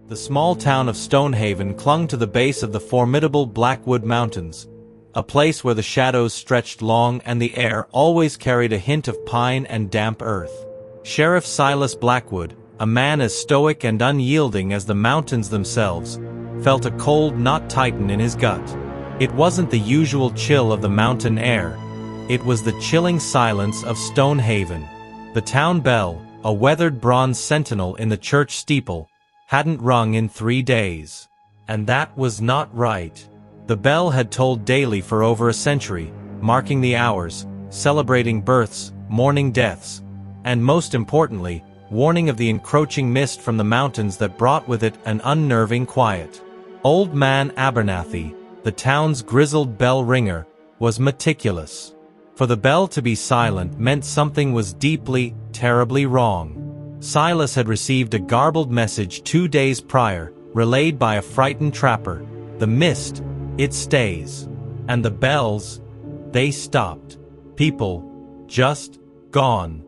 The small town of Stonehaven clung to the base of the formidable Blackwood Mountains, a place where the shadows stretched long and the air always carried a hint of pine and damp earth. Sheriff Silas Blackwood, a man as stoic and unyielding as the mountains themselves, felt a cold knot tighten in his gut. It wasn't the usual chill of the mountain air. It was the chilling silence of Stonehaven. The town bell, a weathered bronze sentinel in the church steeple, hadn't rung in 3 days. And that was not right. The bell had tolled daily for over a century, marking the hours, celebrating births, mourning deaths, and most importantly, warning of the encroaching mist from the mountains that brought with it an unnerving quiet. Old Man Abernathy, the town's grizzled bell ringer, was meticulous. For the bell to be silent meant something was deeply, terribly wrong. Silas had received a garbled message 2 days prior, relayed by a frightened trapper. The mist, it stays. And the bells, they stopped. People, just gone.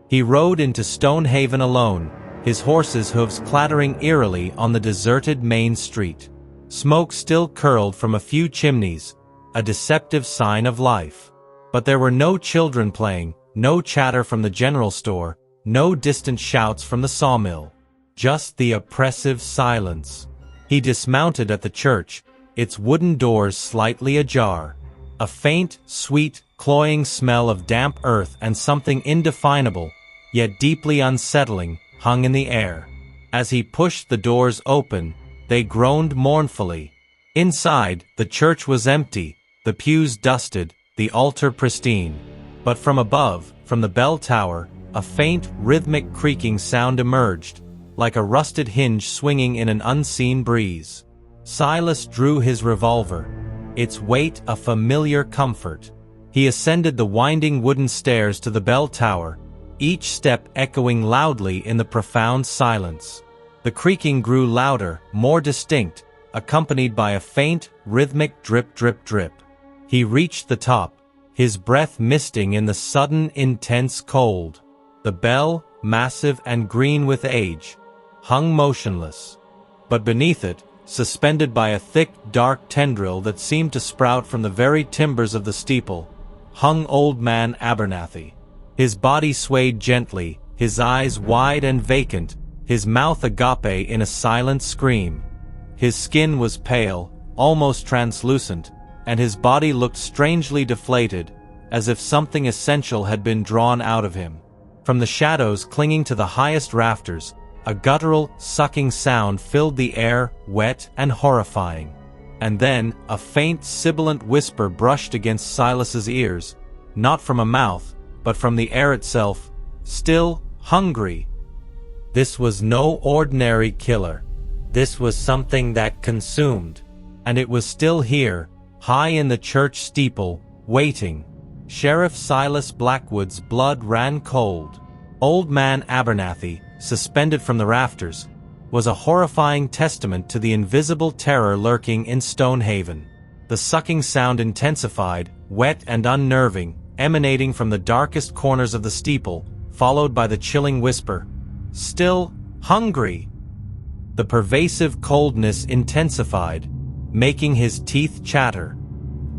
He rode into Stonehaven alone, his horse's hooves clattering eerily on the deserted main street. Smoke still curled from a few chimneys, a deceptive sign of life. But there were no children playing, no chatter from the general store, no distant shouts from the sawmill. Just the oppressive silence. He dismounted at the church, its wooden doors slightly ajar. A faint, sweet, cloying smell of damp earth and something indefinable, yet deeply unsettling, hung in the air. As he pushed the doors open, they groaned mournfully. Inside, the church was empty, the pews dusted, the altar pristine. But from above, from the bell tower, a faint, rhythmic creaking sound emerged, like a rusted hinge swinging in an unseen breeze. Silas drew his revolver, its weight a familiar comfort. He ascended the winding wooden stairs to the bell tower, each step echoing loudly in the profound silence. The creaking grew louder, more distinct, accompanied by a faint, rhythmic drip drip drip. He reached the top, his breath misting in the sudden, intense cold. The bell, massive and green with age, hung motionless. But beneath it, suspended by a thick, dark tendril that seemed to sprout from the very timbers of the steeple, hung Old Man Abernathy. His body swayed gently, his eyes wide and vacant, his mouth agape in a silent scream. His skin was pale, almost translucent, and his body looked strangely deflated, as if something essential had been drawn out of him. From the shadows clinging to the highest rafters, a guttural, sucking sound filled the air, wet and horrifying. And then, a faint, sibilant whisper brushed against Silas's ears, not from a mouth, but from the air itself, still, hungry. This was no ordinary killer. This was something that consumed. And it was still here, high in the church steeple, waiting. Sheriff Silas Blackwood's blood ran cold. Old Man Abernathy, suspended from the rafters, was a horrifying testament to the invisible terror lurking in Stonehaven. The sucking sound intensified, wet and unnerving, emanating from the darkest corners of the steeple, followed by the chilling whisper, "Still hungry." The pervasive coldness intensified, making his teeth chatter.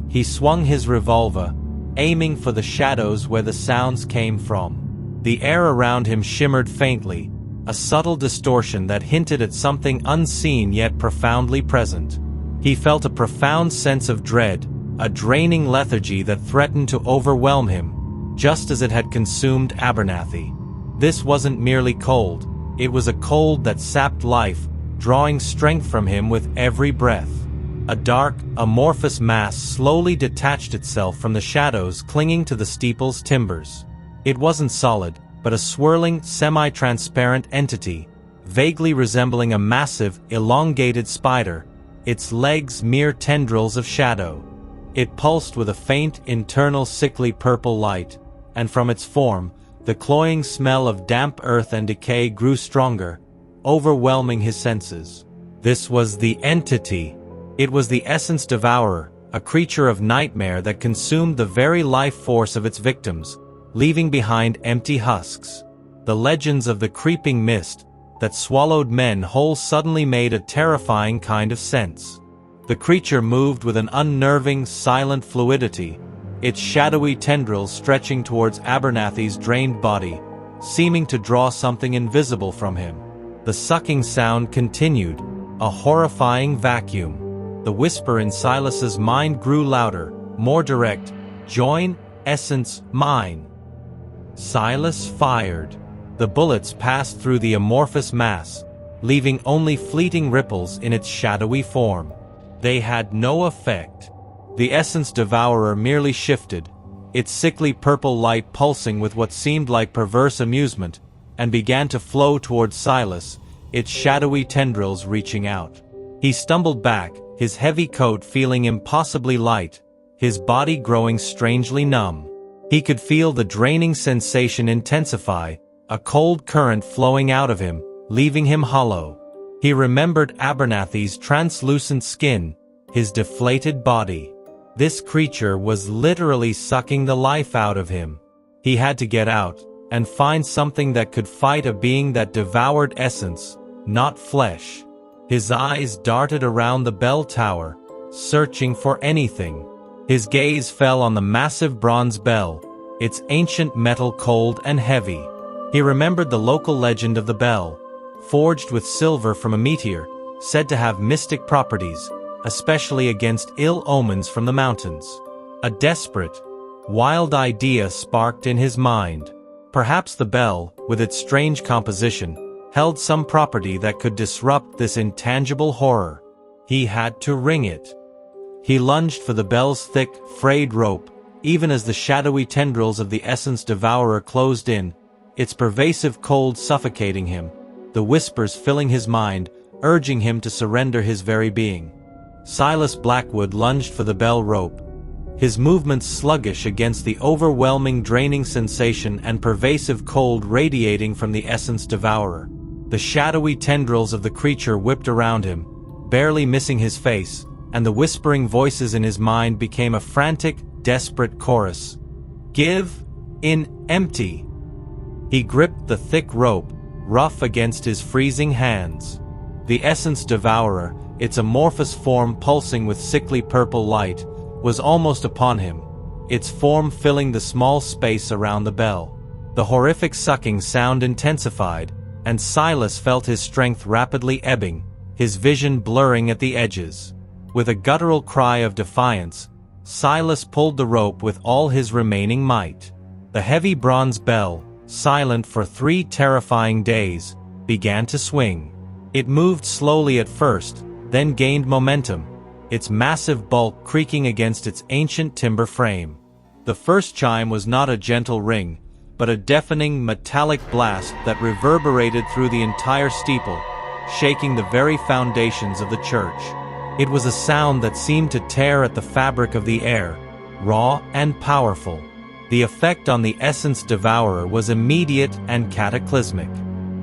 He swung his revolver, aiming for the shadows where the sounds came from. The air around him shimmered faintly, a subtle distortion that hinted at something unseen yet profoundly present. He felt a profound sense of dread, a draining lethargy that threatened to overwhelm him, just as it had consumed Abernathy. This wasn't merely cold, it was a cold that sapped life, drawing strength from him with every breath. A dark, amorphous mass slowly detached itself from the shadows clinging to the steeple's timbers. It wasn't solid, but a swirling, semi-transparent entity, vaguely resembling a massive, elongated spider, its legs mere tendrils of shadow. It pulsed with a faint, internal sickly purple light, and from its form, the cloying smell of damp earth and decay grew stronger, overwhelming his senses. This was the entity. It was the essence devourer, a creature of nightmare that consumed the very life force of its victims, leaving behind empty husks. The legends of the creeping mist, that swallowed men whole suddenly made a terrifying kind of sense. The creature moved with an unnerving, silent fluidity, its shadowy tendrils stretching towards Abernathy's drained body, seeming to draw something invisible from him. The sucking sound continued, a horrifying vacuum. The whisper in Silas's mind grew louder, more direct. "Join, essence, mine." Silas fired. The bullets passed through the amorphous mass, leaving only fleeting ripples in its shadowy form. They had no effect. The essence devourer merely shifted, its sickly purple light pulsing with what seemed like perverse amusement, and began to flow towards Silas, its shadowy tendrils reaching out. He stumbled back, his heavy coat feeling impossibly light, his body growing strangely numb. He could feel the draining sensation intensify, a cold current flowing out of him, leaving him hollow. He remembered Abernathy's translucent skin, his deflated body. This creature was literally sucking the life out of him. He had to get out, and find something that could fight a being that devoured essence, not flesh. His eyes darted around the bell tower, searching for anything. His gaze fell on the massive bronze bell, its ancient metal cold and heavy. He remembered the local legend of the bell, forged with silver from a meteor, said to have mystic properties, especially against ill omens from the mountains. A desperate, wild idea sparked in his mind. Perhaps the bell, with its strange composition, held some property that could disrupt this intangible horror. He had to ring it. He lunged for the bell's thick, frayed rope, even as the shadowy tendrils of the essence devourer closed in, its pervasive cold suffocating him, the whispers filling his mind, urging him to surrender his very being. Silas Blackwood lunged for the bell rope, his movements sluggish against the overwhelming draining sensation and pervasive cold radiating from the essence devourer. The shadowy tendrils of the creature whipped around him, barely missing his face, and the whispering voices in his mind became a frantic, desperate chorus. "Give in empty." He gripped the thick rope, rough against his freezing hands. The essence devourer, its amorphous form pulsing with sickly purple light, was almost upon him, its form filling the small space around the bell. The horrific sucking sound intensified, and Silas felt his strength rapidly ebbing, his vision blurring at the edges. With a guttural cry of defiance, Silas pulled the rope with all his remaining might. The heavy bronze bell, silent for 3 terrifying days, began to swing. It moved slowly at first, then gained momentum, its massive bulk creaking against its ancient timber frame. The first chime was not a gentle ring, but a deafening metallic blast that reverberated through the entire steeple, shaking the very foundations of the church. It was a sound that seemed to tear at the fabric of the air, raw and powerful. The effect on the essence devourer was immediate and cataclysmic.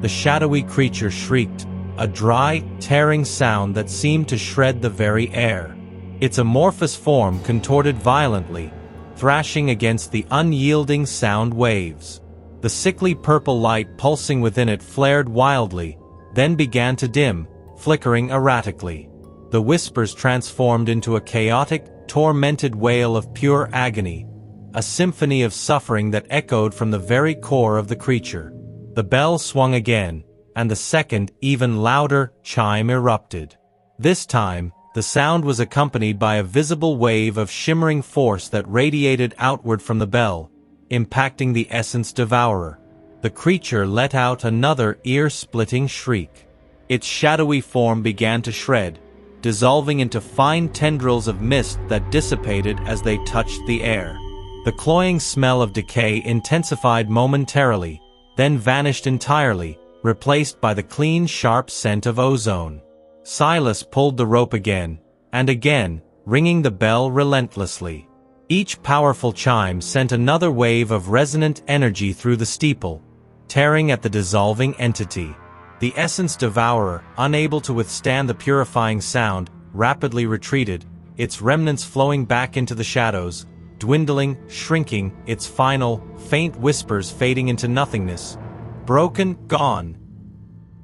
The shadowy creature shrieked, a dry, tearing sound that seemed to shred the very air. Its amorphous form contorted violently, thrashing against the unyielding sound waves. The sickly purple light pulsing within it flared wildly, then began to dim, flickering erratically. The whispers transformed into a chaotic, tormented wail of pure agony, a symphony of suffering that echoed from the very core of the creature. The bell swung again, and the second, even louder, chime erupted. This time, the sound was accompanied by a visible wave of shimmering force that radiated outward from the bell, impacting the essence devourer. The creature let out another ear-splitting shriek. Its shadowy form began to shred, dissolving into fine tendrils of mist that dissipated as they touched the air. The cloying smell of decay intensified momentarily, then vanished entirely, replaced by the clean, sharp scent of ozone. Silas pulled the rope again, and again, ringing the bell relentlessly. Each powerful chime sent another wave of resonant energy through the steeple, tearing at the dissolving entity. The essence devourer, unable to withstand the purifying sound, rapidly retreated, its remnants flowing back into the shadows, dwindling, shrinking, its final, faint whispers fading into nothingness. Broken, gone.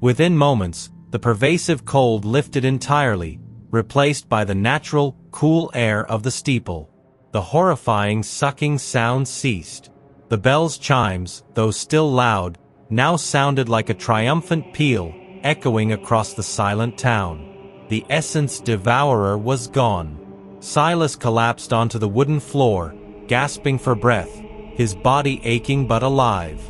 Within moments, the pervasive cold lifted entirely, replaced by the natural, cool air of the steeple. The horrifying sucking sound ceased. The bell's chimes, though still loud, now sounded like a triumphant peal, echoing across the silent town. The essence devourer was gone. Silas collapsed onto the wooden floor, gasping for breath, his body aching but alive.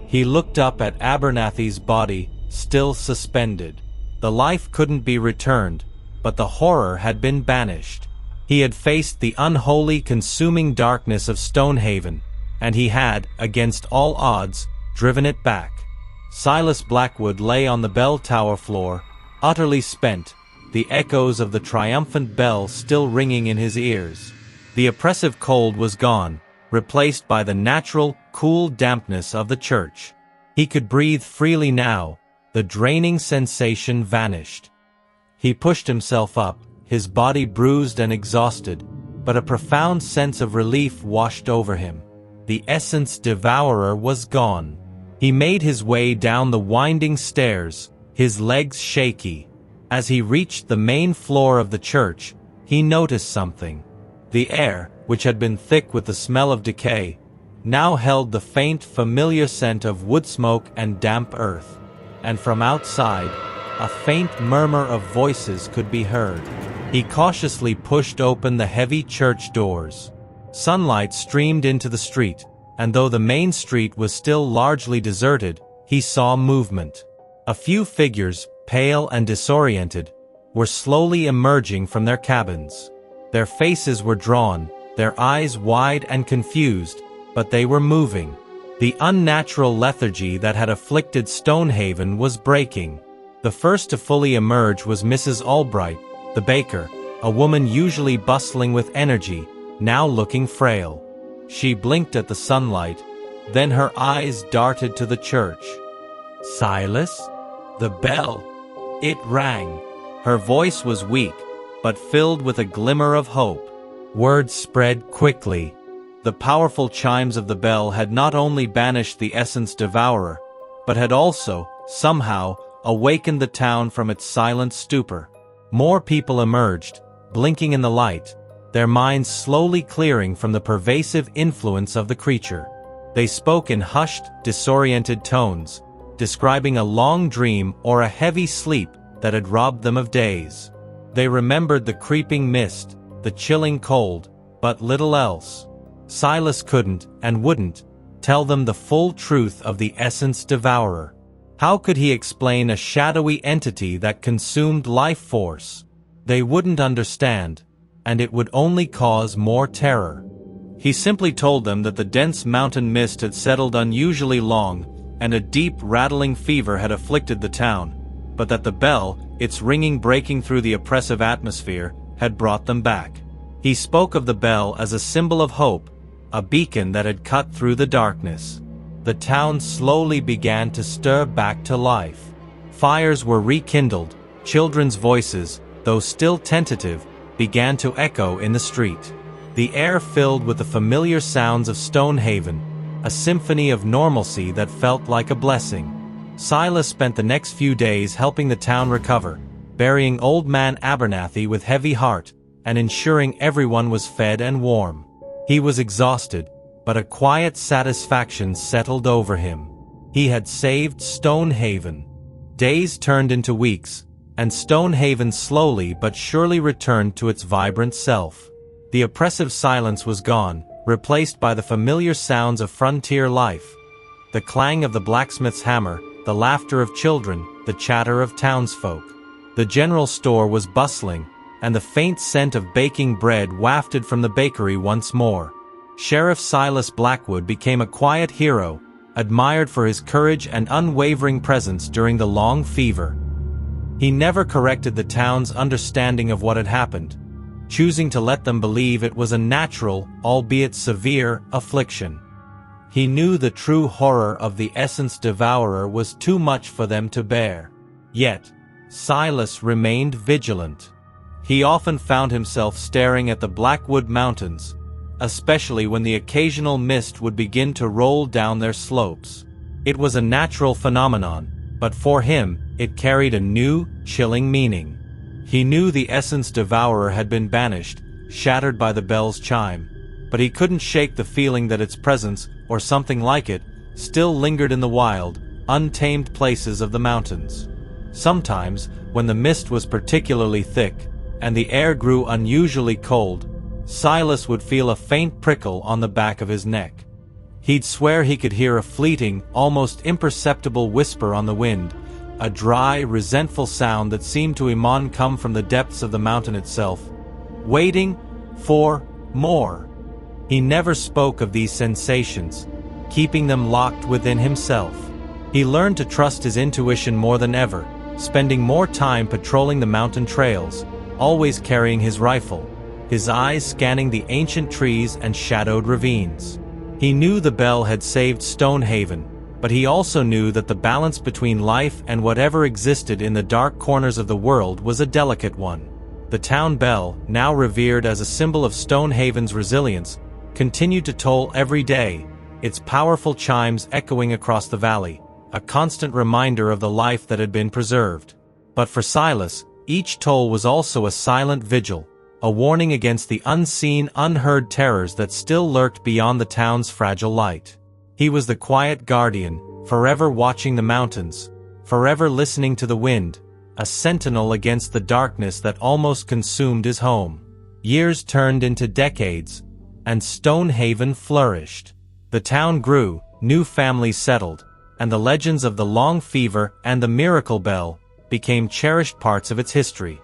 He looked up at Abernathy's body, still suspended. The life couldn't be returned, but the horror had been banished. He had faced the unholy, consuming darkness of Stonehaven, and he had, against all odds, driven it back. Silas Blackwood lay on the bell tower floor, utterly spent, the echoes of the triumphant bell still ringing in his ears. The oppressive cold was gone, replaced by the natural, cool dampness of the church. He could breathe freely now, the draining sensation vanished. He pushed himself up, his body bruised and exhausted, but a profound sense of relief washed over him. The essence devourer was gone. He made his way down the winding stairs, his legs shaky. As he reached the main floor of the church, he noticed something. The air, which had been thick with the smell of decay, now held the faint, familiar scent of wood smoke and damp earth. And from outside, a faint murmur of voices could be heard. He cautiously pushed open the heavy church doors. Sunlight streamed into the street, and though the main street was still largely deserted, he saw movement. A few figures, pale and disoriented, were slowly emerging from their cabins. Their faces were drawn, their eyes wide and confused, but they were moving. The unnatural lethargy that had afflicted Stonehaven was breaking. The first to fully emerge was Mrs. Albright, the baker, a woman usually bustling with energy, now looking frail. She blinked at the sunlight, then her eyes darted to the church. "Silas?" The bell. It rang. Her voice was weak, but filled with a glimmer of hope. Word spread quickly. The powerful chimes of the bell had not only banished the essence devourer, but had also, somehow, awakened the town from its silent stupor. More people emerged, blinking in the light, their minds slowly clearing from the pervasive influence of the creature. They spoke in hushed, disoriented tones, describing a long dream or a heavy sleep that had robbed them of days. They remembered the creeping mist, the chilling cold, but little else. Silas couldn't, and wouldn't, tell them the full truth of the essence devourer. How could he explain a shadowy entity that consumed life force? They wouldn't understand, and it would only cause more terror. He simply told them that the dense mountain mist had settled unusually long, and a deep, rattling fever had afflicted the town, but that the bell, its ringing breaking through the oppressive atmosphere, had brought them back. He spoke of the bell as a symbol of hope, a beacon that had cut through the darkness. The town slowly began to stir back to life. Fires were rekindled, children's voices, though still tentative, began to echo in the street. The air filled with the familiar sounds of Stonehaven, a symphony of normalcy that felt like a blessing. Silas spent the next few days helping the town recover, burying Old Man Abernathy with heavy heart, and ensuring everyone was fed and warm. He was exhausted, but a quiet satisfaction settled over him. He had saved Stonehaven. Days turned into weeks, and Stonehaven slowly but surely returned to its vibrant self. The oppressive silence was gone, replaced by the familiar sounds of frontier life. The clang of the blacksmith's hammer, the laughter of children, the chatter of townsfolk. The general store was bustling, and the faint scent of baking bread wafted from the bakery once more. Sheriff Silas Blackwood became a quiet hero, admired for his courage and unwavering presence during the long fever. He never corrected the town's understanding of what had happened, choosing to let them believe it was a natural, albeit severe, affliction. He knew the true horror of the essence devourer was too much for them to bear. Yet, Silas remained vigilant. He often found himself staring at the Blackwood Mountains, especially when the occasional mist would begin to roll down their slopes. It was a natural phenomenon, But for him, it carried a new, chilling meaning. He knew the essence devourer had been banished, shattered by the bell's chime, but he couldn't shake the feeling that its presence, or something like it, still lingered in the wild, untamed places of the mountains. Sometimes, when the mist was particularly thick, and the air grew unusually cold, Silas would feel a faint prickle on the back of his neck. He'd swear he could hear a fleeting, almost imperceptible whisper on the wind, a dry, resentful sound that seemed to come from the depths of the mountain itself, waiting for more. He never spoke of these sensations, keeping them locked within himself. He learned to trust his intuition more than ever, spending more time patrolling the mountain trails, always carrying his rifle, his eyes scanning the ancient trees and shadowed ravines. He knew the bell had saved Stonehaven, but he also knew that the balance between life and whatever existed in the dark corners of the world was a delicate one. The town bell, now revered as a symbol of Stonehaven's resilience, continued to toll every day, its powerful chimes echoing across the valley, a constant reminder of the life that had been preserved. But for Silas, each toll was also a silent vigil, a warning against the unseen, unheard terrors that still lurked beyond the town's fragile light. He was the quiet guardian, forever watching the mountains, forever listening to the wind, a sentinel against the darkness that almost consumed his home. Years turned into decades, and Stonehaven flourished. The town grew, new families settled, and the legends of the Long Fever and the Miracle Bell became cherished parts of its history.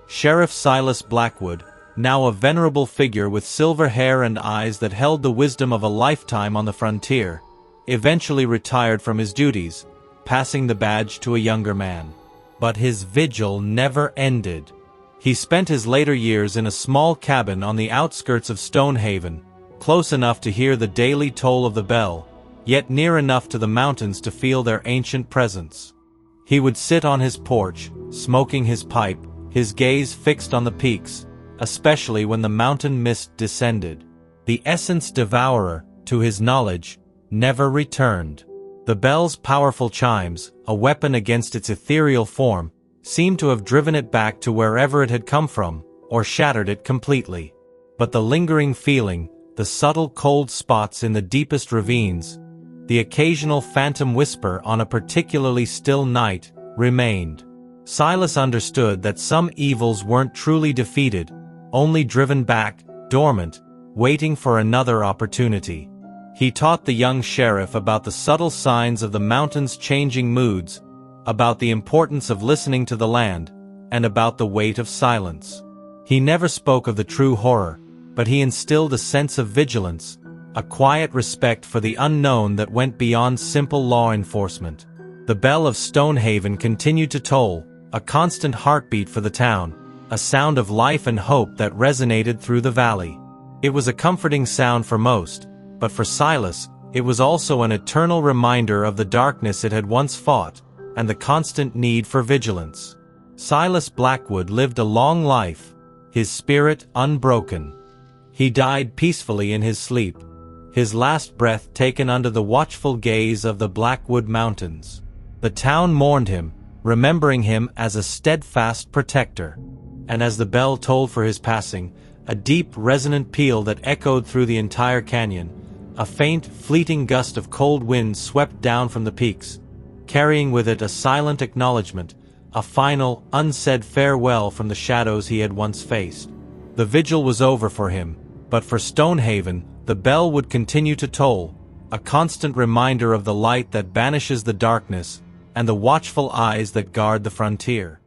Sheriff Silas Blackwood, now a venerable figure with silver hair and eyes that held the wisdom of a lifetime on the frontier, eventually retired from his duties, passing the badge to a younger man. But his vigil never ended. He spent his later years in a small cabin on the outskirts of Stonehaven, close enough to hear the daily toll of the bell, yet near enough to the mountains to feel their ancient presence. He would sit on his porch, smoking his pipe, his gaze fixed on the peaks, especially when the mountain mist descended. The essence devourer, to his knowledge, never returned. The bell's powerful chimes, a weapon against its ethereal form, seemed to have driven it back to wherever it had come from, or shattered it completely. But the lingering feeling, the subtle cold spots in the deepest ravines, the occasional phantom whisper on a particularly still night, remained. Silas understood that some evils weren't truly defeated, only driven back, dormant, waiting for another opportunity. He taught the young sheriff about the subtle signs of the mountain's changing moods, about the importance of listening to the land, and about the weight of silence. He never spoke of the true horror, but he instilled a sense of vigilance, a quiet respect for the unknown that went beyond simple law enforcement. The bell of Stonehaven continued to toll, a constant heartbeat for the town, a sound of life and hope that resonated through the valley. It was a comforting sound for most, but for Silas, it was also an eternal reminder of the darkness it had once fought, and the constant need for vigilance. Silas Blackwood lived a long life, his spirit unbroken. He died peacefully in his sleep, his last breath taken under the watchful gaze of the Blackwood Mountains. The town mourned him, remembering him as a steadfast protector. And as the bell tolled for his passing, a deep, resonant peal that echoed through the entire canyon, a faint, fleeting gust of cold wind swept down from the peaks, carrying with it a silent acknowledgement, a final, unsaid farewell from the shadows he had once faced. The vigil was over for him, but for Stonehaven, the bell would continue to toll, a constant reminder of the light that banishes the darkness, and the watchful eyes that guard the frontier.